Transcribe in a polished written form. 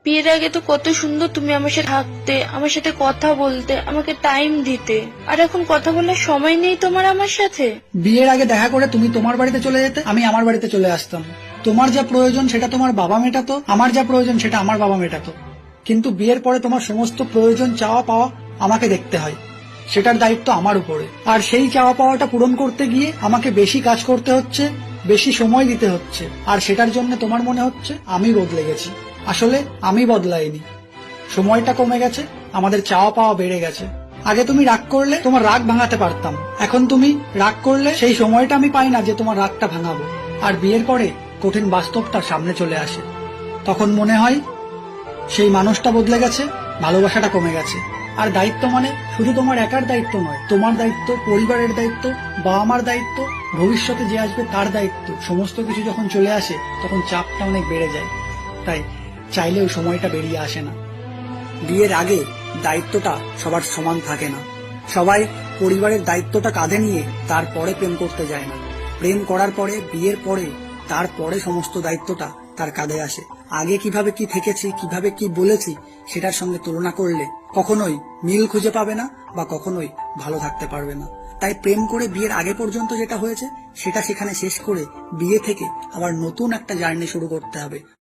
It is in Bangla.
বিয়ের আগে তো কত সুন্দর তুমি আমার সাথে থাকতে, আমার সাথে কথা বলতে, আমাকে টাইম দিতে, আর এখন কথা বলার সময় নেই তোমার আমার সাথে। বিয়ের আগে দেখা করে তুমি তোমার বাড়িতে চলে যেতে, আমি আমার বাড়িতে চলে আসতাম। তোমার যা প্রয়োজন সেটা তোমার বাবা মেটাতো, আমার যা প্রয়োজন সেটা আমার বাবা মেটাতো। কিন্তু বিয়ের পরে তোমার সমস্ত প্রয়োজন চাওয়া পাওয়া আমাকে দেখতে হয়, সেটার দায়িত্ব আমার উপরে। আর সেই চাওয়া পাওয়াটা পূরণ করতে গিয়ে আমাকে বেশি কাজ করতে হচ্ছে, বেশি সময় দিতে হচ্ছে। আর সেটার জন্য তোমার মনে হচ্ছে আমি বদলে গেছি। আসলে আমি বদলাইনি, সময়টা কমে গেছে, আমাদের চাওয়া পাওয়া বেড়ে গেছে। আগে তুমি রাগ করলে তোমার রাগ ভাঙাতে পারতাম, এখন তুমি রাগ করলে সেই সময়টা আমি পাই না যে তোমার রাগটা ভাঙাবো। আর বিয়ের পরে কঠিন বাস্তবটা সামনে চলে আসে, তখন মনে হয় সেই মানুষটা বদলে গেছে, ভালোবাসাটা কমে গেছে। আর দায়িত্ব মানে শুধু তোমার একার দায়িত্ব নয়, তোমার দায়িত্ব, পরিবারের দায়িত্ব, বাবা মার দায়িত্ব, ভবিষ্যতে যে আসবে তার দায়িত্ব। সমস্ত কিছু যখন চলে আসে তখন চাপটা অনেক বেড়ে যায়, তাই চাইলেও সময়টা বেরিয়ে আসে না। বিয়ের আগে দায়িত্বটা সবার সমান থাকে না, সবাই পরিবারের দায়িত্বটা কাঁধে নিয়ে তারপরে প্রেম করতে যায় না। প্রেম করার পরে, বিয়ের পরে, তারপরে সমস্ত দায়িত্বটা তার কাঁধে আসে। আগে কিভাবে কি থেকেছি, কিভাবে কি বলেছি, সেটার সঙ্গে তুলনা করলে কখনোই মিল খুঁজে পাবে না বা কখনোই ভালো থাকতে পারবে না। তাই প্রেম করে বিয়ের আগে পর্যন্ত যেটা হয়েছে সেটা সেখানে শেষ করে বিয়ে থেকে আবার নতুন একটা জার্নি শুরু করতে হবে।